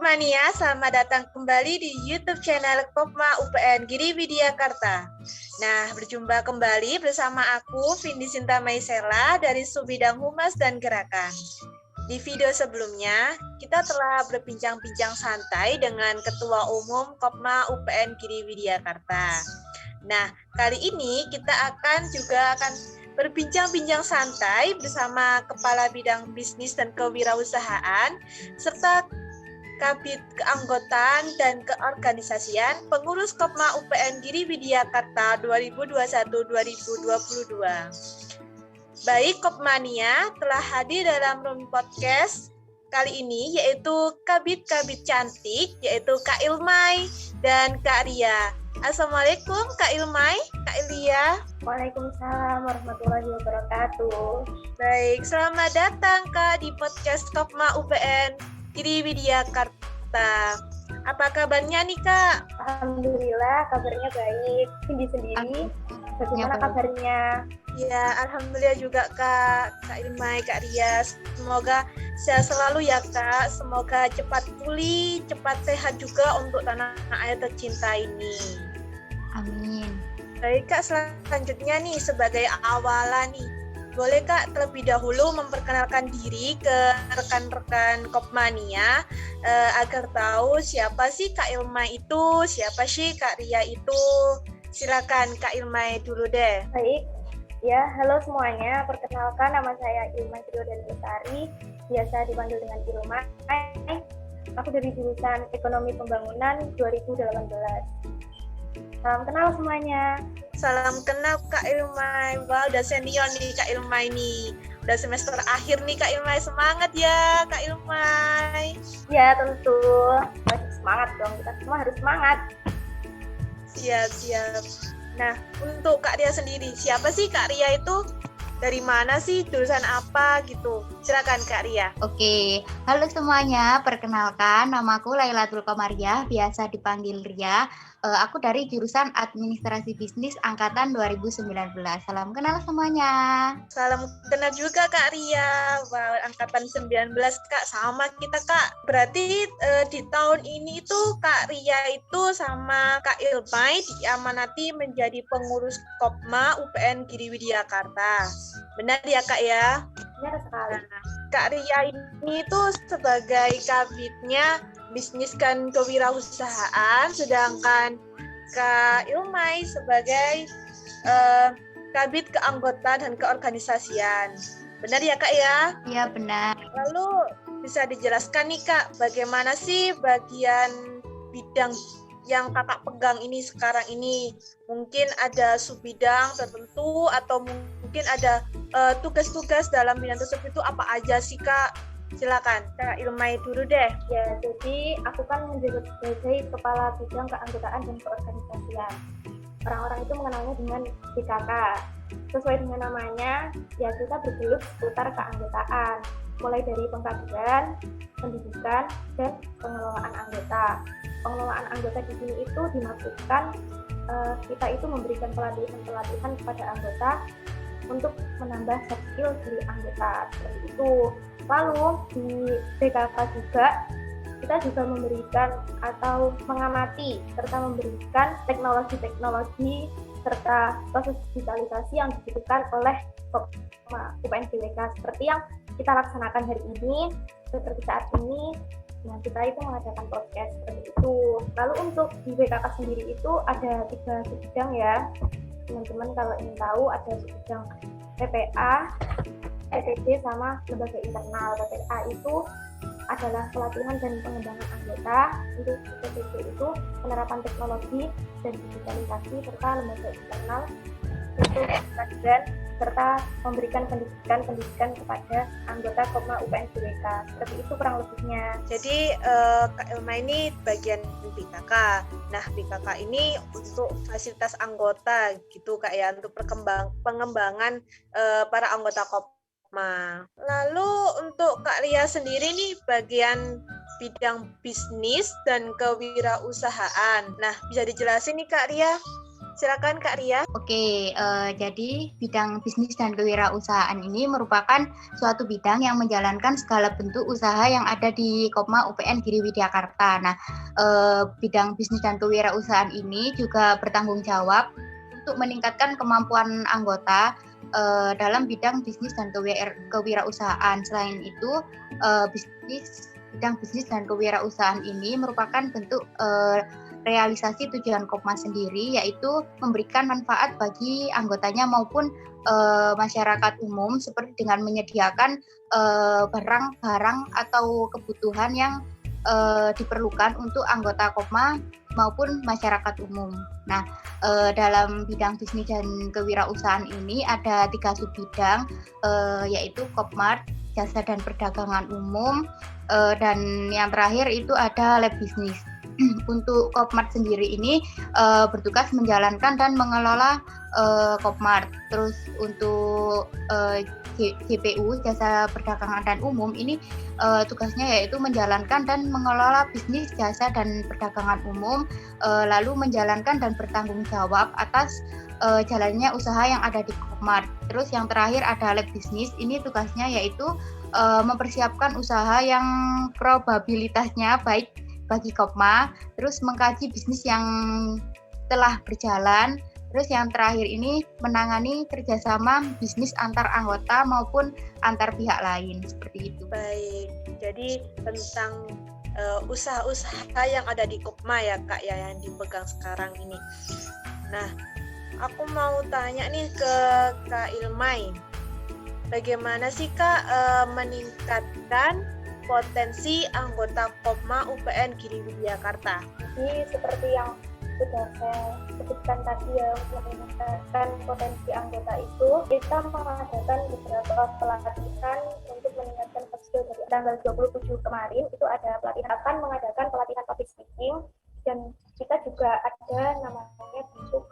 Kopmania, selamat datang kembali di YouTube channel Kopma UPN Giri Widyakarta. Nah, berjumpa kembali bersama aku, Vindi Sinta Maisela dari Subbidang Humas dan Gerakan. Di video sebelumnya, kita telah berbincang-bincang santai dengan Ketua Umum Kopma UPN Giri Widyakarta. Nah, kali ini kita akan berbincang-bincang santai bersama Kepala Bidang Bisnis dan Kewirausahaan, serta Kabid Keanggotaan dan Keorganisasian Pengurus Kopma UPN Giri Widyakarta 2021-2022. Baik, Kopmania telah hadir dalam room podcast kali ini, yaitu Kabid-Kabid cantik, yaitu Kak Ilmai dan Kak Ria. Assalamualaikum Kak Ilmai, Kak Ilia. Waalaikumsalam warahmatullahi wabarakatuh. Baik, selamat datang Kak di podcast Kopma UPN Giri Widyakarta. Apa kabarnya nih Kak? Alhamdulillah kabarnya baik. Vindi sendiri, bagaimana kabarnya? Ya, alhamdulillah juga Kak Ilmai, Kak Ria. Semoga sehat selalu ya Kak. Semoga cepat pulih, cepat sehat juga untuk tanah air tercinta ini. Amin. Baik Kak, selanjutnya nih sebagai awalan nih, boleh Kak terlebih dahulu memperkenalkan diri ke rekan-rekan Kopmania agar tahu siapa sih Kak Ilmai itu, siapa sih Kak Ria itu. Silakan Kak Ilmai dulu deh. Baik, ya halo semuanya. Perkenalkan, nama saya Ilmai Triodani Lestari, biasa dipanggil dengan Ilmai. Aku dari jurusan Ekonomi Pembangunan 2018. Salam kenal semuanya. Salam kenal Kak Ilmai. Wah, udah senior nih Kak Ilmai nih. Udah semester akhir nih Kak Ilmai. Semangat ya Kak Ilmai. Ya tentu, masih semangat dong. Kita semua harus semangat. Siap. Nah, untuk Kak Ria sendiri, siapa sih Kak Ria itu? Dari mana sih? Jurusan apa gitu? Silakan Kak Ria. Oke, halo semuanya. Perkenalkan, namaku Lailatul Komariah, biasa dipanggil Ria. Aku dari jurusan Administrasi Bisnis angkatan 2019. Salam kenal semuanya. Salam kenal juga Kak Ria. Wah, angkatan 19 Kak, sama kita Kak. Berarti di tahun ini itu Kak Ria itu sama Kak Ilmai diamanati menjadi pengurus Kopma UPN Giri Widyakarta. Benar ya Kak ya? Benar sekali. Nah, Kak Ria ini tuh sebagai kabitnya bisnis dan kewirausahaan, sedangkan Kak Ilmai sebagai kabit keanggotaan dan keorganisasian. Benar ya Kak ya? Iya benar. Lalu bisa dijelaskan nih Kak, bagaimana sih bagian bidang yang Kakak pegang ini sekarang ini? Mungkin ada subbidang tertentu atau mungkin ada tugas-tugas dalam bidang tersebut itu apa aja sih Kak? Silakan Kak Ilmai dulu deh. Ya, jadi aku kan menjabat sebagai Kepala Bidang Keanggotaan dan Keorganisasian. Orang-orang itu mengenalnya dengan BKK. Sesuai dengan namanya, ya kita bergelut seputar keanggotaan, mulai dari pengkajian, pendidikan, dan pengelolaan anggota. Pengelolaan anggota di sini itu dimaksudkan kita itu memberikan pelatihan kepada anggota untuk menambah soft skill dari anggota, seperti itu. Lalu di BKK juga kita juga memberikan atau mengamati serta memberikan teknologi serta proses digitalisasi yang dibutuhkan oleh UPN GWK seperti yang kita laksanakan hari ini, seperti saat ini. Nah, kita itu mengadakan podcast seperti itu. Lalu untuk di BKK sendiri itu ada 3 bidang ya. Teman-teman kalau ingin tahu, ada bidang PPA, PTB, sama lembaga internal. PPA itu adalah pelatihan dan pengembangan anggota. Untuk PTB itu penerapan teknologi dan digitalisasi, serta lembaga internal untuk kajian serta memberikan pendidikan kepada anggota Kopma UPN GWK. Seperti itu kurang lebihnya. Jadi Kak Ilmai ini bagian BKK. Nah, BKK ini untuk fasilitas anggota gitu Kak ya, untuk pengembangan para anggota Kopma. Lalu untuk Kak Ria sendiri nih bagian bidang bisnis dan kewirausahaan. Nah, bisa dijelasin nih Kak Ria? Silakan Kak Ria. Oke, jadi bidang bisnis dan kewirausahaan ini merupakan suatu bidang yang menjalankan segala bentuk usaha yang ada di Kopma UPN Giri Widyakarta. Nah, bidang bisnis dan kewirausahaan ini juga bertanggung jawab untuk meningkatkan kemampuan anggota dalam bidang bisnis dan kewirausahaan. Selain itu, bidang bisnis dan kewirausahaan ini merupakan bentuk realisasi tujuan Kopma sendiri, yaitu memberikan manfaat bagi anggotanya maupun masyarakat umum, seperti dengan menyediakan barang-barang atau kebutuhan yang diperlukan untuk anggota Kopma maupun masyarakat umum. Nah, dalam bidang bisnis dan kewirausahaan ini ada 3 subbidang, yaitu Kopmart, jasa dan perdagangan umum, dan yang terakhir itu ada lab bisnis. Untuk Kopmart sendiri ini bertugas menjalankan dan mengelola Kopmart. Terus untuk JPU, jasa perdagangan dan umum, ini tugasnya yaitu menjalankan dan mengelola bisnis jasa dan perdagangan umum, lalu menjalankan dan bertanggung jawab atas jalannya usaha yang ada di Kopmart. Terus yang terakhir ada lab bisnis, ini tugasnya yaitu mempersiapkan usaha yang probabilitasnya baik bagi Kopma, terus mengkaji bisnis yang telah berjalan, terus yang terakhir ini menangani kerjasama bisnis antar anggota maupun antar pihak lain, seperti itu. Baik, jadi tentang usaha-usaha yang ada di Kopma ya Kak ya, yang dipegang sekarang ini. Nah, aku mau tanya nih ke Kak Ilmai, bagaimana sih Kak meningkatkan potensi anggota Kopma UPN Giri Widyakarta? Jadi seperti yang sudah saya sebutkan tadi ya, untuk meningkatkan potensi anggota itu, kita mengadakan beberapa pelatihan untuk meningkatkan soft skill. Dari tanggal 27 kemarin itu ada pelatihan, akan mengadakan pelatihan public speaking, dan kita juga ada namanya bentuk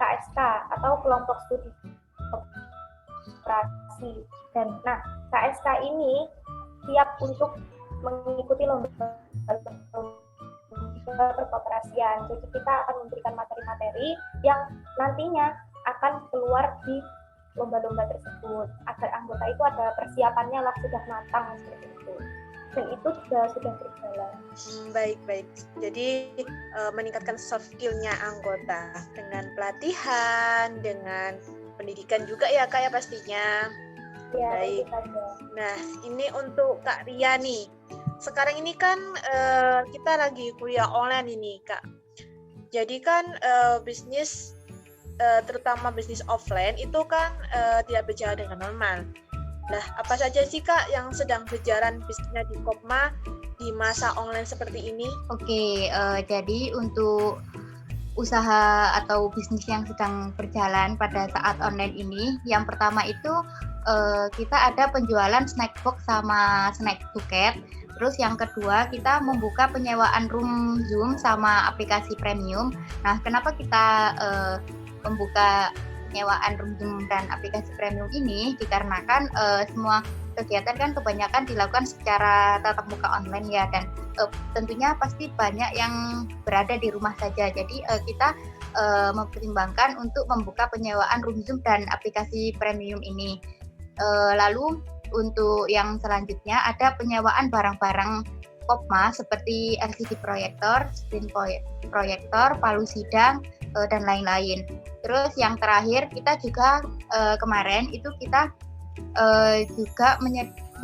KSK atau kelompok studi operasi. Dan nah, KSK ini siap untuk mengikuti lomba perkooperasian. Jadi kita akan memberikan materi-materi yang nantinya akan keluar di lomba-lomba tersebut, agar anggota itu ada persiapannya lah, sudah matang seperti itu. Dan itu sudah berjalan. Baik. Jadi meningkatkan soft skill-nya anggota dengan pelatihan, dengan pendidikan juga ya Kak ya pastinya. Ya, baik. Nah, ini untuk Kak Ria nih. Sekarang ini kan kita lagi kuliah online ini Kak. Jadi kan bisnis, terutama bisnis offline itu kan tidak berjalan dengan normal. Nah, apa saja sih Kak yang sedang berjalan bisnisnya di Kopma di masa online seperti ini? Oke, jadi untuk usaha atau bisnis yang sedang berjalan pada saat online ini, yang pertama itu kita ada penjualan snack box sama snack buket. Terus yang kedua kita membuka penyewaan room Zoom sama aplikasi premium. Nah, kenapa kita membuka penyewaan room Zoom dan aplikasi premium ini? Dikarenakan semua kegiatan kan kebanyakan dilakukan secara tatap muka online ya, dan tentunya pasti banyak yang berada di rumah saja. Jadi kita mempertimbangkan untuk membuka penyewaan room Zoom dan aplikasi premium ini. Lalu untuk yang selanjutnya ada penyewaan barang-barang Kopma seperti LCD proyektor, screen proyektor, palu sidang, dan lain-lain. Terus yang terakhir kita juga kemarin itu kita juga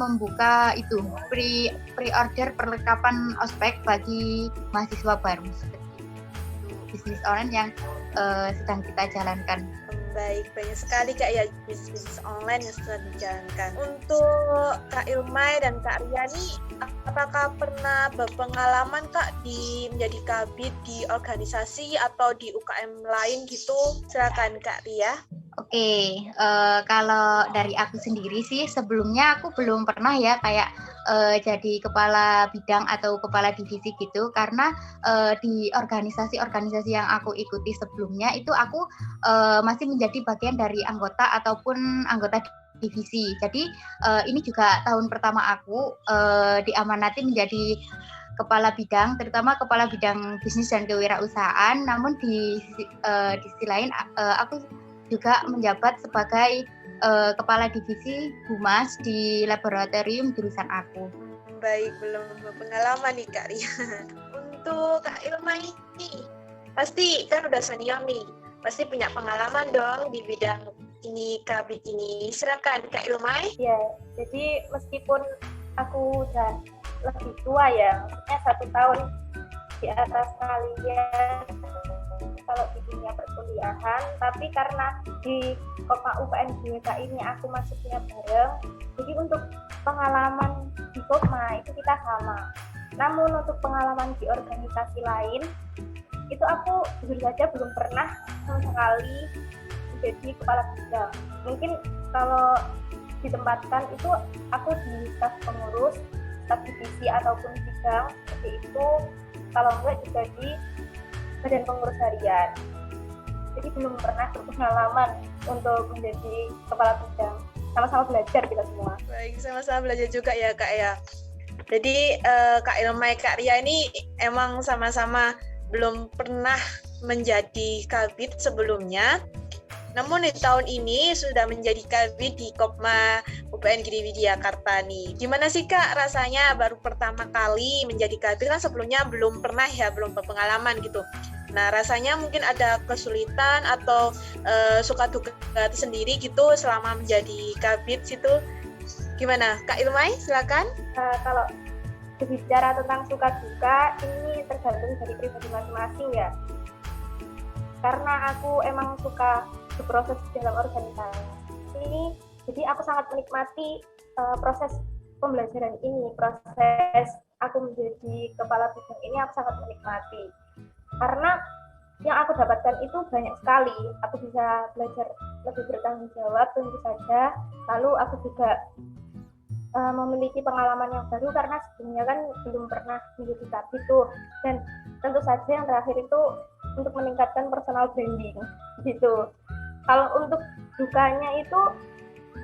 membuka itu pre-order perlengkapan ospek bagi mahasiswa baru, seperti itu. Bisnis online yang sedang kita jalankan. Baik, banyak sekali Kak ya bisnis online yang sedang dijalankan. Untuk Kak Ilmai dan Kak Ria nih, apakah pernah berpengalaman Kak menjadi kabid di organisasi atau di UKM lain gitu? Silakan Kak Ria. Oke, kalau dari aku sendiri sih sebelumnya aku belum pernah ya kayak jadi kepala bidang atau kepala divisi gitu, karena di organisasi-organisasi yang aku ikuti sebelumnya itu aku masih menjadi bagian dari anggota ataupun anggota divisi. Jadi ini juga tahun pertama aku diamanati menjadi kepala bidang, terutama kepala bidang bisnis dan kewirausahaan. Namun di sisi lain aku juga menjabat sebagai kepala divisi humas di laboratorium jurusan aku. Baik, belum berpengalaman nih Kak Ria. Untuk Kak Ilma ini, pasti kan udah senior nih, pasti punya pengalaman dong di bidang ini, kabit ini. Silakan Kak Ilma. Ya, jadi meskipun aku udah lebih tua ya, maksudnya 1 tahun di atas kalian kalau di dunia perkuliahan, tapi karena di Kopma UPN GWK ini aku masuknya bareng, jadi untuk pengalaman di Kopma itu kita sama. Namun untuk pengalaman di organisasi lain, itu aku jujur saja belum pernah sama sekali menjadi kepala bidang. Mungkin kalau ditempatkan itu aku di staf pengurus, staf divisi ataupun bidang seperti itu, kalau enggak juga di badan pengurus harian. Jadi belum pernah berpengalaman untuk menjadi kepala bidang. Sama-sama belajar kita semua. Baik, sama-sama belajar juga ya Kak ya. Jadi Kak Ilma, Kak Ria ini emang sama-sama belum pernah menjadi kabit sebelumnya. Namun di tahun ini sudah menjadi kabit di Kopma UPN Giri Widyakarta nih. Gimana sih Kak rasanya baru pertama kali menjadi kabit, kan sebelumnya belum pernah ya, belum berpengalaman gitu. Nah rasanya mungkin ada kesulitan atau suka duka sendiri gitu selama menjadi kabit situ. Gimana Kak Ilmai, silakan. Kalau berbicara tentang suka duka, ini tergantung dari pribadi masing-masing ya. Karena aku emang suka berproses dalam organisasi ini, jadi aku sangat menikmati proses pembelajaran ini, proses aku menjadi kepala bidang ini aku sangat menikmati. Karena yang aku dapatkan itu banyak sekali, aku bisa belajar lebih bertanggung jawab tentu saja, lalu aku juga memiliki pengalaman yang baru karena sebelumnya kan belum pernah menjadi kabit tuh, dan tentu saja yang terakhir itu untuk meningkatkan personal branding gitu. Kalau untuk dukanya itu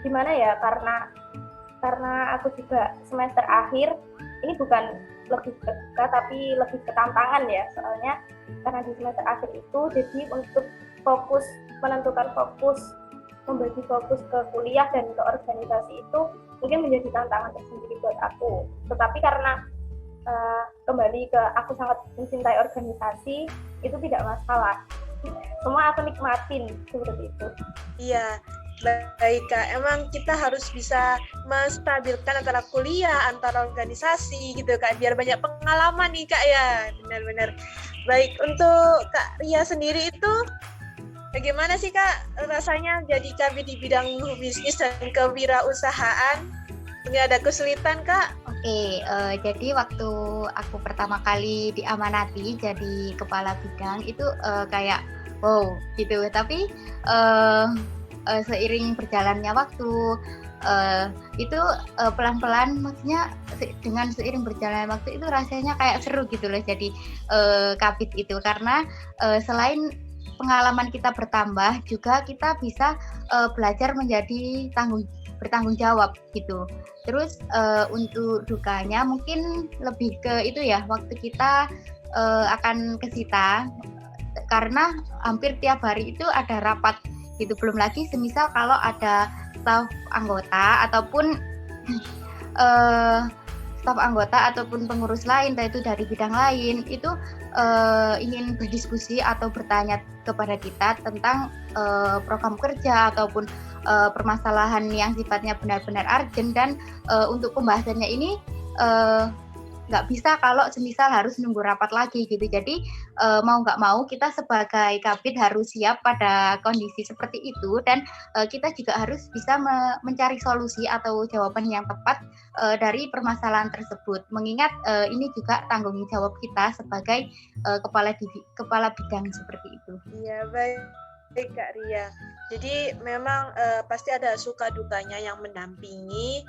gimana ya, karena aku juga semester akhir, ini bukan lebih ke duka tapi lebih ke tantangan ya, soalnya karena di semester akhir itu jadi untuk fokus, menentukan fokus, membagi fokus ke kuliah dan ke organisasi itu mungkin menjadi tantangan tersendiri buat aku. Tetapi karena kembali ke aku sangat mencintai organisasi, itu tidak masalah. Semua aku nikmatin seperti itu. Iya, baik Kak. Emang kita harus bisa menstabilkan antara kuliah, antara organisasi gitu Kak, biar banyak pengalaman nih Kak ya. Benar-benar. Baik, untuk Kak Ria sendiri itu bagaimana sih Kak rasanya jadi kabit di bidang bisnis dan kewirausahaan? Ini ada kesulitan Kak? Oke, jadi waktu aku pertama kali diamanati jadi kepala bidang itu kayak wow gitu. Tapi seiring berjalannya waktu itu pelan-pelan, maksudnya dengan seiring berjalannya waktu itu rasanya kayak seru gitu loh jadi kabit itu, karena selain pengalaman kita bertambah juga kita bisa belajar menjadi bertanggung jawab gitu. Terus untuk dukanya mungkin lebih ke itu ya, waktu kita akan kesita karena hampir tiap hari itu ada rapat gitu. Belum lagi semisal kalau ada staf anggota ataupun pengurus lain, yaitu dari bidang lain, itu ingin berdiskusi atau bertanya kepada kita tentang program kerja ataupun permasalahan yang sifatnya benar-benar urgent, dan untuk pembahasannya ini nggak bisa kalau semisal harus nunggu rapat lagi gitu. Jadi mau nggak mau kita sebagai kabit harus siap pada kondisi seperti itu, dan kita juga harus bisa mencari solusi atau jawaban yang tepat dari permasalahan tersebut, mengingat ini juga tanggung jawab kita sebagai kepala bidang seperti itu. Iya, baik Kak Ria. Jadi memang pasti ada suka dukanya yang mendampingi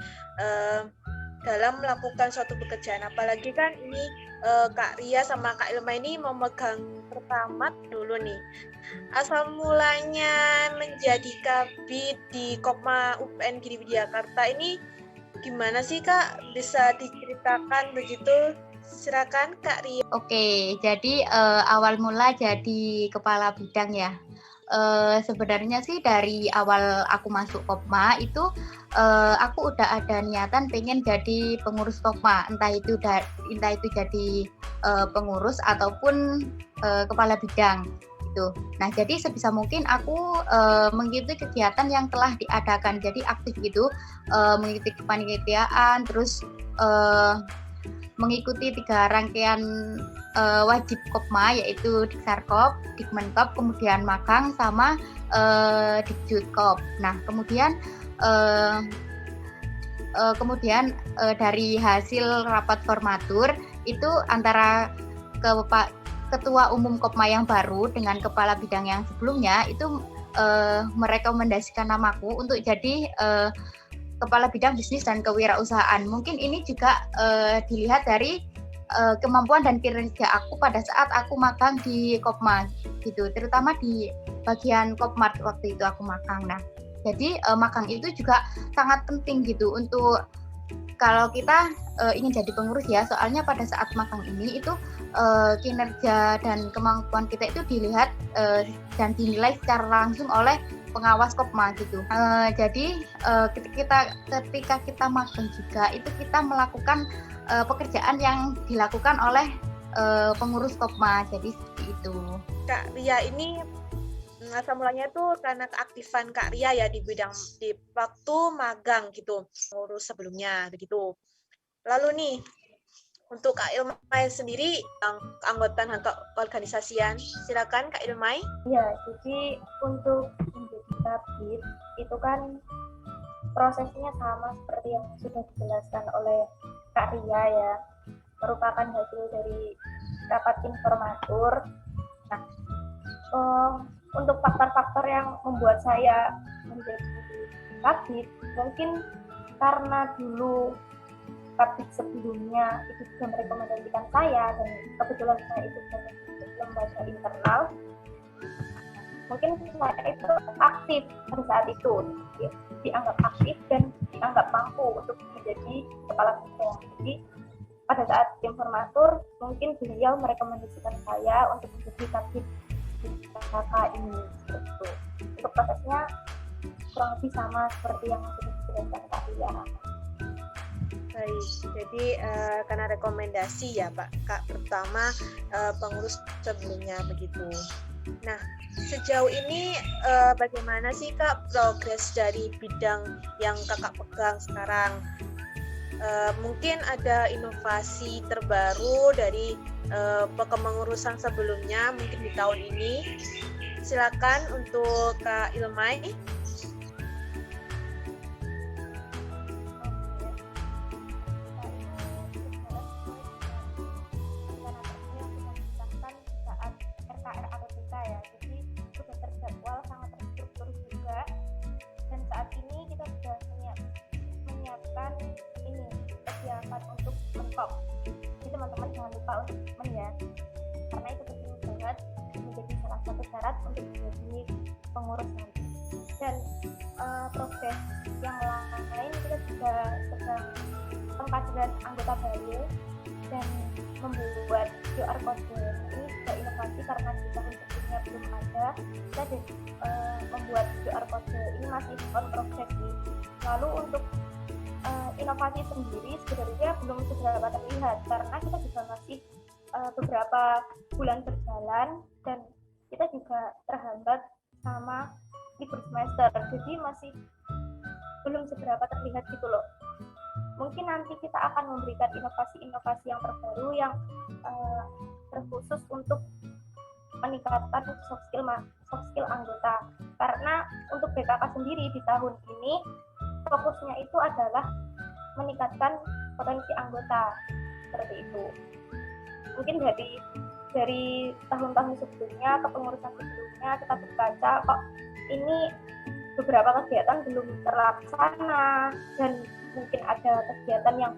dalam melakukan suatu pekerjaan. Apalagi kan ini Kak Ria sama Kak Ilma ini memegang pertama dulu nih. Asal mulanya menjadi kabit di Kopma UPN Giri Widyakarta ini gimana sih Kak? Bisa diceritakan begitu Silakan Kak Ria. Oke, jadi awal mula jadi kepala bidang ya. Sebenarnya sih dari awal aku masuk Kopma itu aku udah ada niatan pengen jadi pengurus Kopma, entah itu jadi pengurus ataupun kepala bidang gitu. Nah, jadi sebisa mungkin aku mengikuti kegiatan yang telah diadakan, jadi aktif gitu, mengikuti kepanitiaan, terus mengikuti 3 rangkaian wajib Kopma, yaitu Diksarkop, Dikmenkop, kemudian magang sama Dikjutkop. Nah, kemudian dari hasil rapat formatur itu antara ketua umum Kopma yang baru dengan kepala bidang yang sebelumnya itu merekomendasikan namaku untuk jadi kepala bidang bisnis dan kewirausahaan. Mungkin ini juga dilihat dari kemampuan dan kinerja aku pada saat aku magang di Kopma gitu, terutama di bagian Kopmart waktu itu aku magang. Nah, jadi magang itu juga sangat penting gitu untuk kalau kita ingin jadi pengurus ya, soalnya pada saat magang ini itu kinerja dan kemampuan kita itu dilihat dan dinilai secara langsung oleh pengawas Kopma gitu. Jadi ketika kita magang juga itu kita melakukan pekerjaan yang dilakukan oleh pengurus Kopma. Jadi seperti itu. Kak Ria ini asal mulanya tuh karena keaktifan Kak Ria ya di waktu magang gitu, pengurus sebelumnya begitu. Lalu nih untuk Kak Ilmai sendiri yang keanggotaan atau organisasian, silakan Kak Ilmai. Ya, jadi untuk menjadi kabit itu kan prosesnya sama seperti yang sudah dijelaskan oleh Kak Ria ya, merupakan hasil dari rapat informatur. Nah, untuk faktor-faktor yang membuat saya menjadi kabit, mungkin karena dulu kabit sebelumnya itu sudah merekomendasikan saya dan kebetulan saya itu membentuk lembaga internal. Mungkin saya itu aktif pada saat itu, dianggap aktif dan dianggap mampu untuk menjadi kepala bidang. Jadi pada saat informatur mungkin beliau merekomendasikan saya untuk menjadi kabit KK ini gitu. Untuk prosesnya kurang lebih sama seperti yang sudah dijelaskan Kak Ria. Baik, jadi karena rekomendasi ya Pak Kak, pertama pengurus sebelumnya begitu. Nah, sejauh ini bagaimana sih Kak progres dari bidang yang Kakak pegang sekarang? Mungkin ada inovasi terbaru dari kepengurusan sebelumnya mungkin di tahun ini. Silakan untuk Kak Ilmai. Untuk menkop. Jadi teman-teman jangan lupa untuk ya, karena itu penting banget menjadi salah satu syarat untuk menjadi pengurus nanti. Dan progres yang lain kita juga sedang pengkajian anggota baru dan membuat QR code. Ini juga inovasi karena di tahun sebelumnya belum ada. Kita membuat QR code ini masih on progress sih. Lalu untuk inovasi sendiri sebenarnya belum seberapa terlihat karena kita juga masih beberapa bulan berjalan dan kita juga terhambat sama libur semester, jadi masih belum seberapa terlihat gitu loh. Mungkin nanti kita akan memberikan inovasi-inovasi yang terbaru yang terkhusus untuk meningkatkan soft skill anggota, karena untuk BKK sendiri di tahun ini fokusnya itu adalah meningkatkan potensi anggota seperti itu. Mungkin dari tahun-tahun sebelumnya, kepengurusan sebelumnya kita berkaca kok ini beberapa kegiatan belum terlaksana dan mungkin ada kegiatan yang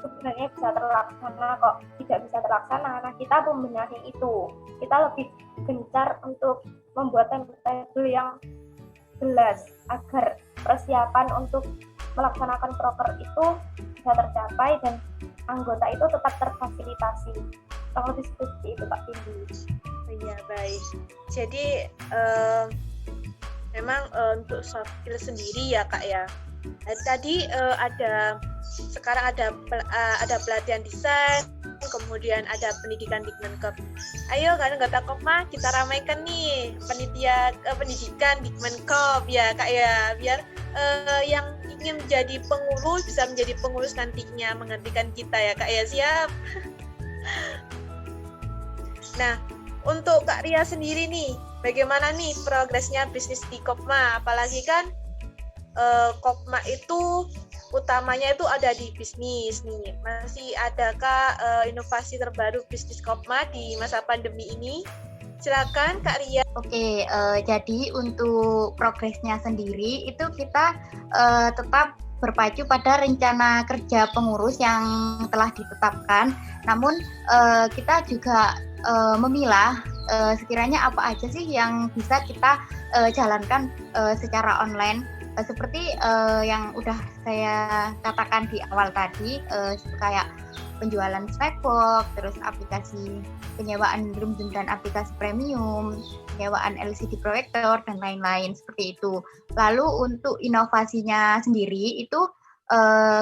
sebenarnya bisa terlaksana kok tidak bisa terlaksana. Nah, kita membenahi itu. Kita lebih gencar untuk membuat timetable yang jelas agar persiapan untuk melaksanakan proker itu bisa tercapai dan anggota itu tetap terfasilitasi. Kalau seperti itu Kak Vindi. Iya, baik. Jadi memang untuk soft skill sendiri ya Kak ya. Tadi sekarang ada pelatihan desain, kemudian ada pendidikan Dikmenkop. Ayo kan anggota Kopma kita ramaikan nih pendidikan Dikmenkop ya Kak ya, biar yang ingin menjadi pengurus bisa menjadi pengurus nantinya menggantikan kita ya Kak ya. Siap. Nah, untuk Kak Ria sendiri nih, bagaimana nih progresnya bisnis di Kopma? Apalagi kan Kopma itu utamanya itu ada di bisnis nih. Masih adakah inovasi terbaru bisnis Kopma di masa pandemi ini? Silakan Kak Ria. Oke, jadi untuk progresnya sendiri itu kita tetap berpacu pada rencana kerja pengurus yang telah ditetapkan. Namun kita juga memilah sekiranya apa aja sih yang bisa kita jalankan secara online. Seperti yang udah saya katakan di awal tadi, kayak penjualan snackbox, terus aplikasi penyewaan room dan aplikasi premium, penyewaan LCD proyektor dan lain-lain seperti itu. Lalu untuk inovasinya sendiri itu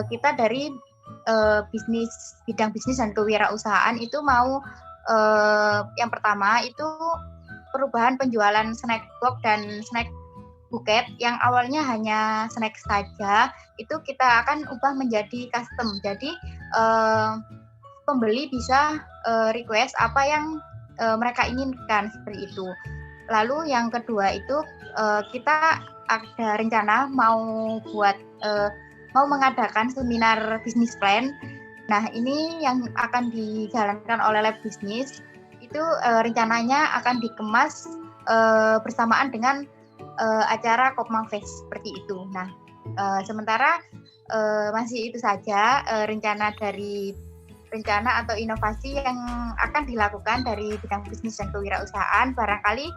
kita dari bidang bisnis dan kewirausahaan itu mau yang pertama itu perubahan penjualan snackbox dan snack buket yang awalnya hanya snack saja, itu kita akan ubah menjadi custom. Jadi pembeli bisa request apa yang mereka inginkan seperti itu. Lalu yang kedua itu kita ada rencana mau mengadakan seminar bisnis plan. Nah, ini yang akan dijalankan oleh lab bisnis. Itu rencananya akan dikemas bersamaan dengan acara Kopma Fest seperti itu. Nah, sementara masih itu saja rencana atau inovasi yang akan dilakukan dari bidang bisnis dan kewirausahaan. Barangkali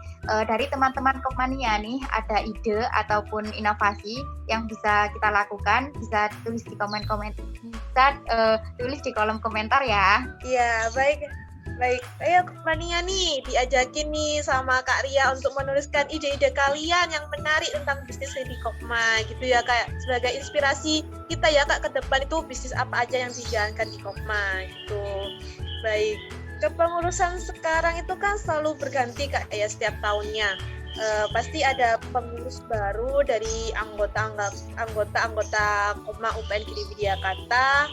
dari teman-teman Kopmania nih ada ide ataupun inovasi yang bisa kita lakukan, bisa tulis di tulis di kolom komentar ya. Iya, baik. Ayo Kopmania nih diajakin nih sama Kak Ria untuk menuliskan ide-ide kalian yang menarik tentang bisnis di Kopma gitu ya, kayak sebagai inspirasi kita ya Kak ke depan itu bisnis apa aja yang dijalankan di Kopma gitu. Baik, kepengurusan sekarang itu kan selalu berganti Kak ya setiap tahunnya. Pasti ada pengurus baru dari anggota Kopma UPN Giri Widyakata.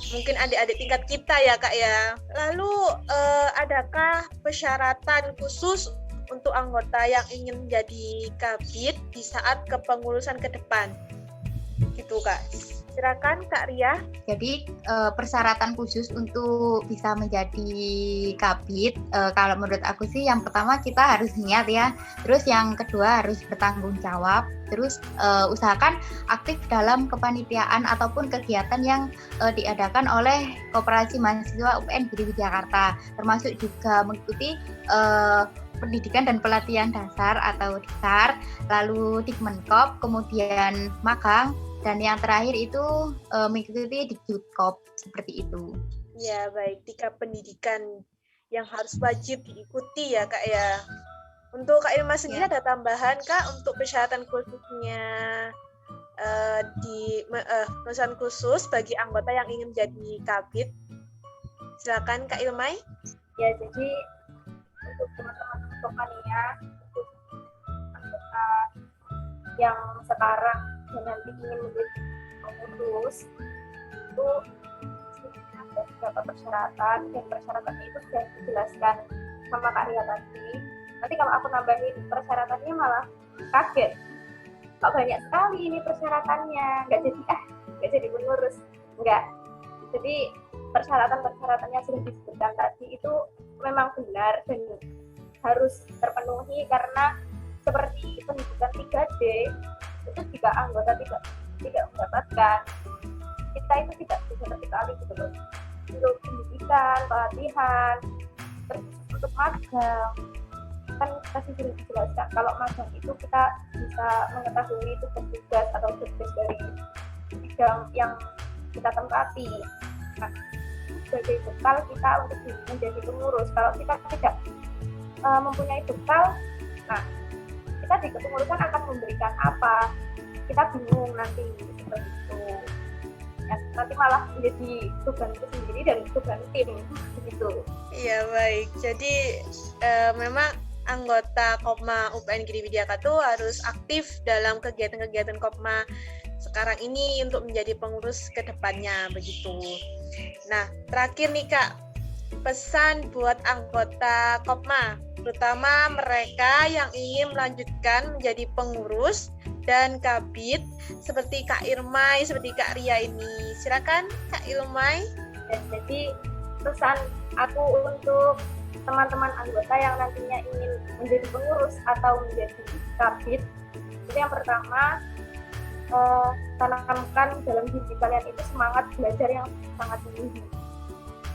Mungkin adik-adik tingkat kita ya Kak ya. Lalu adakah persyaratan khusus untuk anggota yang ingin menjadi kabid di saat kepengurusan ke depan? Gitu Kak. Silakan Kak Ria. Jadi persyaratan khusus untuk bisa menjadi kabid, kalau menurut aku sih yang pertama kita harus niat ya. Terus yang kedua harus bertanggung jawab. Terus usahakan aktif dalam kepanitiaan ataupun kegiatan yang diadakan oleh Koperasi Mahasiswa UPN Giri Jakarta, termasuk juga mengikuti pendidikan dan pelatihan dasar atau DASAR, lalu Dikmenkop, kemudian magang, dan yang terakhir itu mengikuti Dikjutkop seperti itu. Ya baik, 3 pendidikan yang harus wajib diikuti ya Kak ya. Untuk Kak Ilma sendiri ada tambahan Kak untuk persyaratan khususnya perusahaan khusus bagi anggota yang ingin menjadi kabid? Silakan Kak Ilmai. Ya, jadi untuk teman-teman Kopmania, untuk anggota yang sekarang dan nanti ingin menjadi pengurus itu ada beberapa persyaratan, dan persyaratannya itu sudah dijelaskan sama Kak Ria tadi. Nanti kalau aku nambahin persyaratannya malah kaget, kok banyak sekali ini persyaratannya, nggak jadi pengurus, enggak. Jadi persyaratan yang sudah disebutkan tadi itu memang benar dan harus terpenuhi, karena seperti pendidikan 3D itu jika anggota tidak mendapatkan, kita itu tidak bisa sekali gitu loh. Untuk pendidikan, pelatihan, terus untuk magang, kan tadi sudah dijelaskan kalau magang itu kita bisa mengetahui tugas atau tugas dari bidang yang kita tempati. Nah, sebagai bekal kita untuk menjadi pengurus. Kalau kita tidak mempunyai bekal, nah kita di kepengurusan akan memberikan apa? Kita bingung nanti seperti itu. Ya, nanti malah menjadi beban itu sendiri dan beban tim begitu. Iya, baik. Jadi memang anggota Kopma UPN Giri Widyaka tuh harus aktif dalam kegiatan-kegiatan Kopma sekarang ini untuk menjadi pengurus ke depannya begitu. Nah, terakhir nih Kak, pesan buat anggota Kopma, terutama mereka yang ingin melanjutkan menjadi pengurus dan kabid seperti Kak Irmai, seperti Kak Ria ini. Silakan Kak Irmai. Jadi pesan aku untuk teman-teman anggota yang nantinya ingin menjadi pengurus atau menjadi kabid, itu yang pertama, tanamkan dalam diri kalian itu semangat belajar yang sangat tinggi.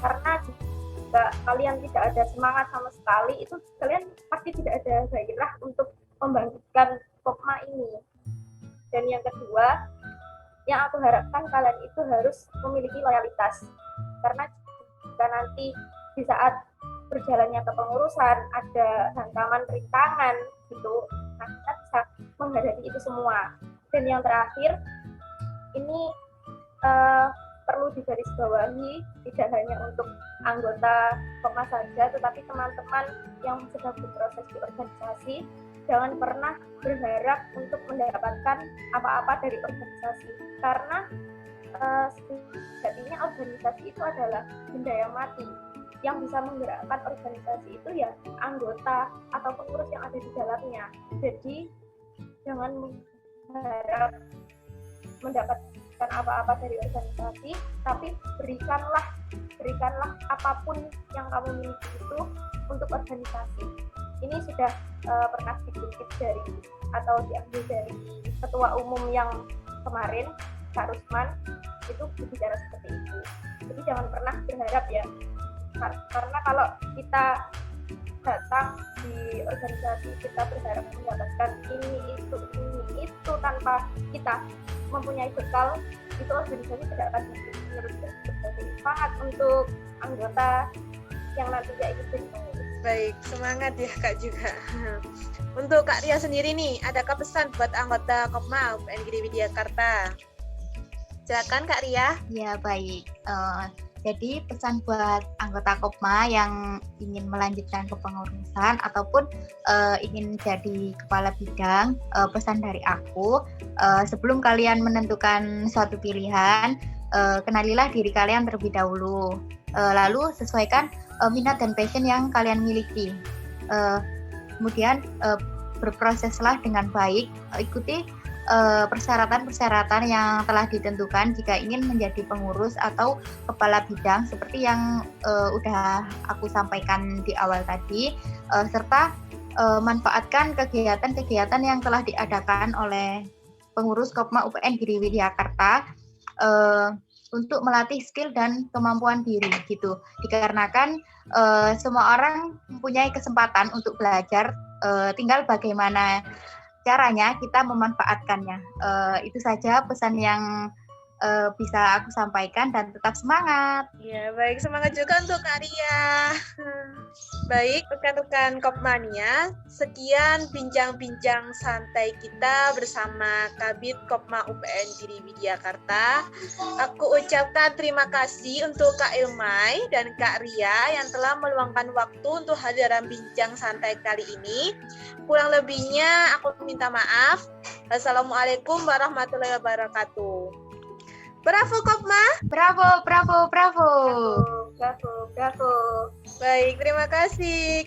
Karena jika kalian tidak ada semangat sama sekali, itu kalian pasti tidak ada gairah untuk membangkitkan Kopma ini. Dan yang kedua, yang aku harapkan kalian itu harus memiliki loyalitas. Karena jika nanti di saat berjalannya kepengurusan ada hantaman rintangan gitu, nah kita bisa menghadapi itu semua. Dan yang terakhir, ini perlu digarisbawahi, tidak hanya untuk anggota Kopma saja, tetapi teman-teman yang sedang berproses di organisasi, jangan pernah berharap untuk mendapatkan apa-apa dari organisasi, karena sejatinya organisasi itu adalah benda yang mati. Yang bisa menggerakkan organisasi itu ya anggota atau pengurus yang ada di dalamnya. Jadi jangan mengharap mendapatkan apa-apa dari organisasi, tapi berikanlah apapun yang kamu miliki itu untuk organisasi. Ini sudah pernah dikutip dari atau diambil dari ketua umum yang kemarin, Kak Rusman, itu berbicara seperti itu. Jadi jangan pernah berharap ya, karena kalau kita datang di organisasi kita berharap mendapatkan ini itu tanpa kita mempunyai bekal, itu organisasi tidak akan meneruskan sebagai semangat untuk anggota yang nantinya ikut jadi pengurus. Baik, semangat ya Kak juga. Untuk Kak Ria sendiri nih, adakah pesan buat anggota Kopma UPN Giri Widyakarta? Silakan Kak Ria. Ya, baik. Jadi pesan buat anggota Kopma yang ingin melanjutkan kepengurusan ataupun ingin jadi kepala bidang, pesan dari aku, sebelum kalian menentukan suatu pilihan, kenalilah diri kalian terlebih dahulu. Lalu sesuaikan minat dan passion yang kalian miliki. Kemudian berproseslah dengan baik, ikuti persyaratan-persyaratan yang telah ditentukan jika ingin menjadi pengurus atau kepala bidang seperti yang udah aku sampaikan di awal tadi, serta manfaatkan kegiatan-kegiatan yang telah diadakan oleh pengurus Kopma UPN Giri Widyakarta untuk melatih skill dan kemampuan diri gitu. Dikarenakan semua orang mempunyai kesempatan untuk belajar, tinggal bagaimana caranya kita memanfaatkannya. Itu saja pesan yang bisa aku sampaikan, dan tetap semangat. Ya, baik, semangat juga untuk Kak Ria. Baik, rekan-rekan Kopmania, sekian bincang-bincang santai kita bersama Kabid Kopma UPN Giri Widyakarta. Aku ucapkan terima kasih untuk Kak Irmai dan Kak Ria yang telah meluangkan waktu untuk hadiran bincang santai kali ini. Kurang lebihnya aku minta maaf. Wassalamualaikum warahmatullahi wabarakatuh. Bravo Kopma. Bravo, bravo, bravo. Bravo. Baik, terima kasih.